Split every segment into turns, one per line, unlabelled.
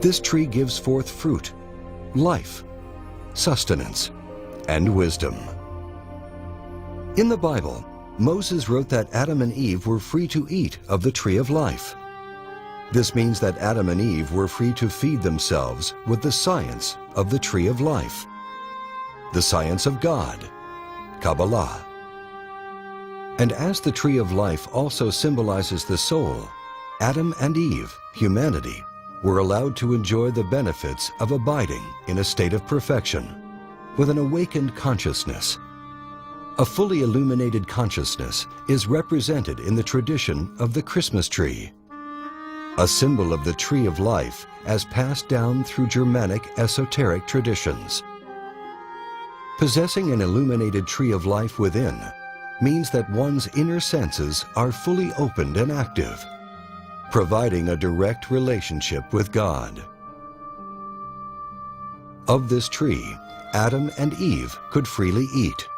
This tree gives forth fruit, life, sustenance, and wisdom. In the Bible, Moses wrote that Adam and Eve were free to eat of the tree of life. This means that Adam and Eve were free to feed themselves with the science of the tree of life, the science of God, Kabbalah. And as the tree of life also symbolizes the soul, Adam and Eve, humanity, were allowed to enjoy the benefits of abiding in a state of perfection, with an awakened consciousness. A fully illuminated consciousness is represented in the tradition of the Christmas tree, a symbol of the tree of life as passed down through Germanic esoteric traditions. Possessing an illuminated tree of life within means that one's inner senses are fully opened and active, providing a direct relationship with God. Of this tree, Adam and Eve could freely eat.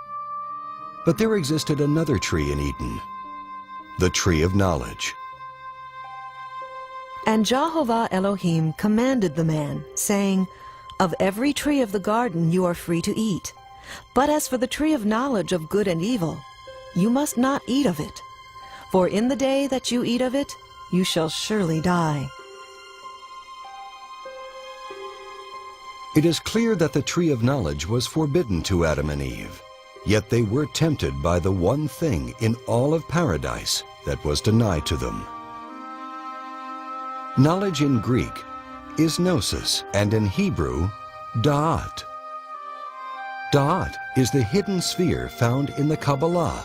But there existed another tree in Eden, the tree of knowledge.
And Jehovah Elohim commanded the man, saying, "Of every tree of the garden you are free to eat, but as for the tree of knowledge of good and evil, you must not eat of it. For in the day that you eat of it, you shall surely die."
It is clear that the tree of knowledge was forbidden to Adam and Eve, yet they were tempted by the one thing in all of paradise that was denied to them. Knowledge in Greek is gnosis, and in Hebrew, da'at. Da'at is the hidden sphere found in the Kabbalah,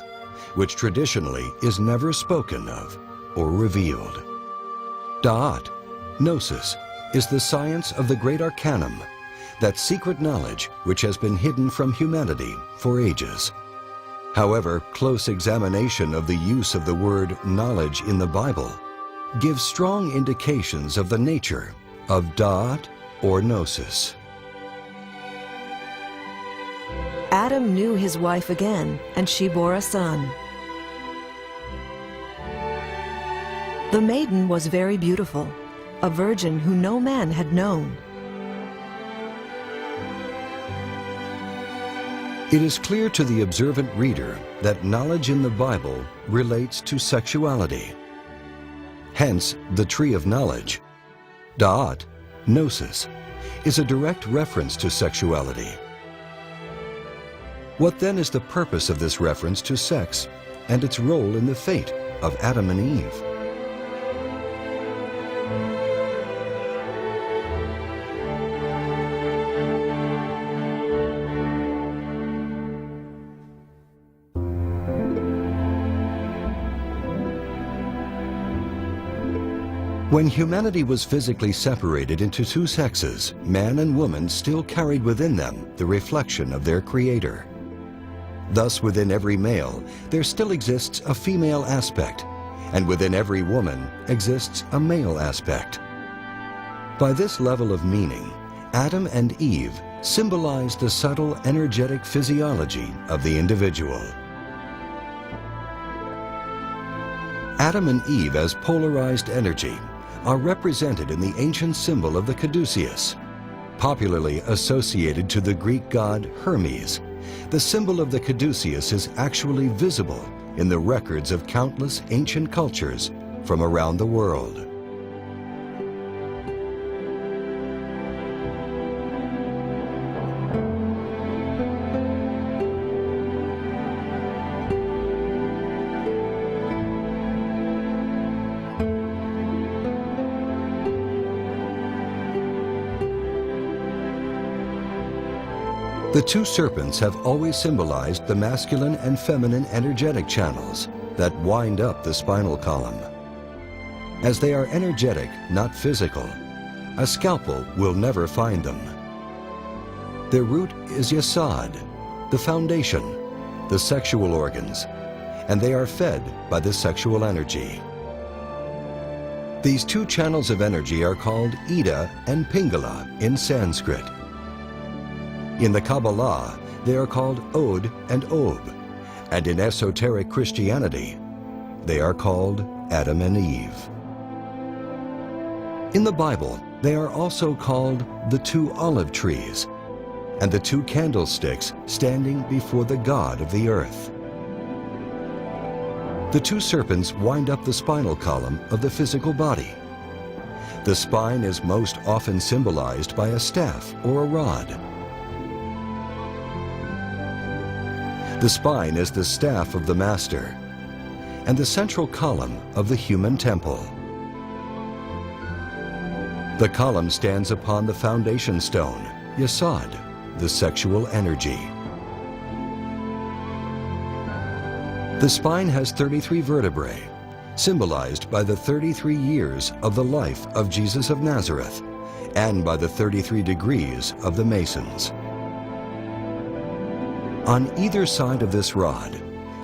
which traditionally is never spoken of or revealed. Da'at, gnosis, is the science of the great arcanum, that secret knowledge which has been hidden from humanity for ages. However, close examination of the use of the word knowledge in the Bible gives strong indications of the nature of da'at or gnosis.
Adam knew his wife again, and she bore a son. The maiden was very beautiful, a virgin who no man had known.
It is clear to the observant reader that knowledge in the Bible relates to sexuality. Hence, the tree of knowledge, da'at, gnosis, is a direct reference to sexuality. What then is the purpose of this reference to sex and its role in the fate of Adam and Eve? When humanity was physically separated into two sexes, man and woman still carried within them the reflection of their Creator. Thus, within every male, there still exists a female aspect, and within every woman exists a male aspect. By this level of meaning, Adam and Eve symbolize the subtle energetic physiology of the individual. Adam and Eve as polarized energy are represented in the ancient symbol of the caduceus. Popularly associated to the Greek god Hermes, the symbol of the caduceus is actually visible in the records of countless ancient cultures from around the world. The two serpents have always symbolized the masculine and feminine energetic channels that wind up the spinal column. As they are energetic, not physical, a scalpel will never find them. Their root is yesod, the foundation, the sexual organs, and they are fed by the sexual energy. These two channels of energy are called Ida and Pingala in Sanskrit. In the Kabbalah, they are called Od and Ob, and in esoteric Christianity, they are called Adam and Eve. In the Bible, they are also called the two olive trees and the two candlesticks standing before the God of the earth. The two serpents wind up the spinal column of the physical body. The spine is most often symbolized by a staff or a rod. The spine is the staff of the master and the central column of the human temple. The column stands upon the foundation stone, Yesod, the sexual energy. The spine has 33 vertebrae, symbolized by the 33 years of the life of Jesus of Nazareth and by the 33 degrees of the Masons. On either side of this rod,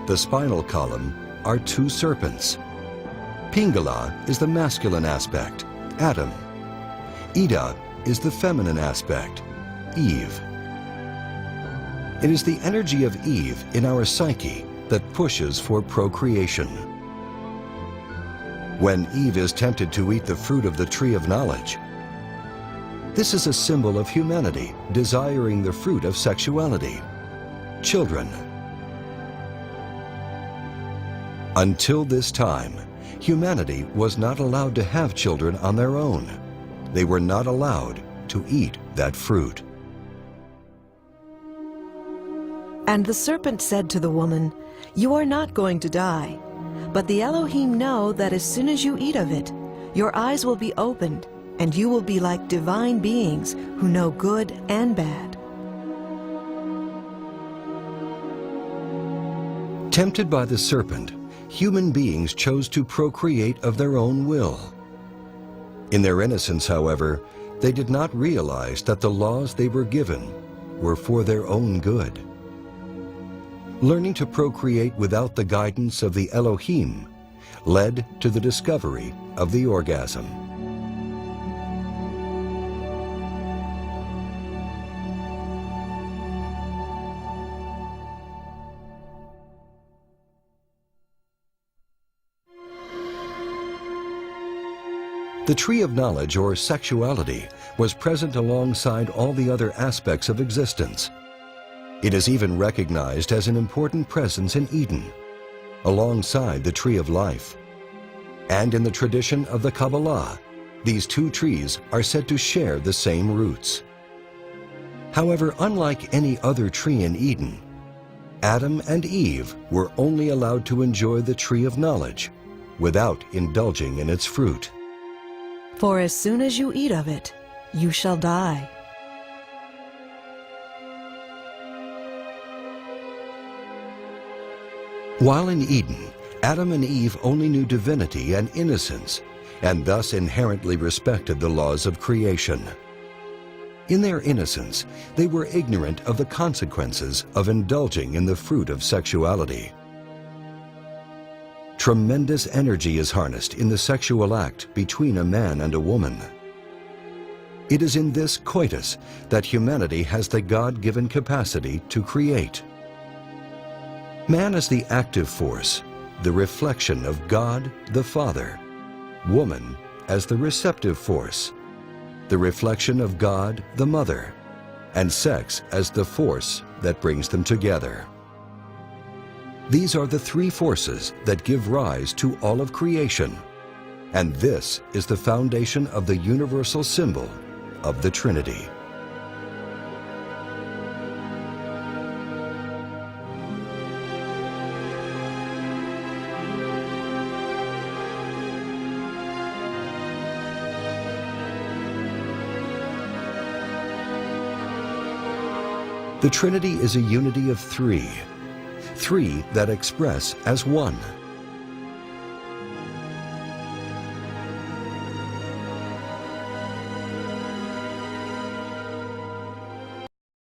the spinal column, are two serpents. Pingala is the masculine aspect, Adam. Ida is the feminine aspect, Eve. It is the energy of Eve in our psyche that pushes for procreation. When Eve is tempted to eat the fruit of the tree of knowledge, this is a symbol of humanity desiring the fruit of sexuality, children. Until this time, humanity was not allowed to have children on their own. They were not allowed to eat that fruit.
And the serpent said to the woman, "You are not going to die, but the Elohim know that as soon as you eat of it, your eyes will be opened, and you will be like divine beings who know good and bad."
Tempted by the serpent, human beings chose to procreate of their own will. In their innocence, however, they did not realize that the laws they were given were for their own good. Learning to procreate without the guidance of the Elohim led to the discovery of the orgasm. The tree of knowledge, or sexuality, was present alongside all the other aspects of existence. It is even recognized as an important presence in Eden, alongside the tree of life. And in the tradition of the Kabbalah, these two trees are said to share the same roots. However, unlike any other tree in Eden, Adam and Eve were only allowed to enjoy the tree of knowledge without indulging in its fruit.
For as soon as you eat of it, you shall die.
While in Eden, Adam and Eve only knew divinity and innocence, and thus inherently respected the laws of creation. In their innocence, they were ignorant of the consequences of indulging in the fruit of sexuality. Tremendous energy is harnessed in the sexual act between a man and a woman. It is in this coitus that humanity has the God-given capacity to create. Man is the active force, the reflection of God the Father. Woman as the receptive force, the reflection of God the Mother. And sex as the force that brings them together. These are the three forces that give rise to all of creation, and this is the foundation of the universal symbol of the Trinity. The Trinity is a unity of three that express as one.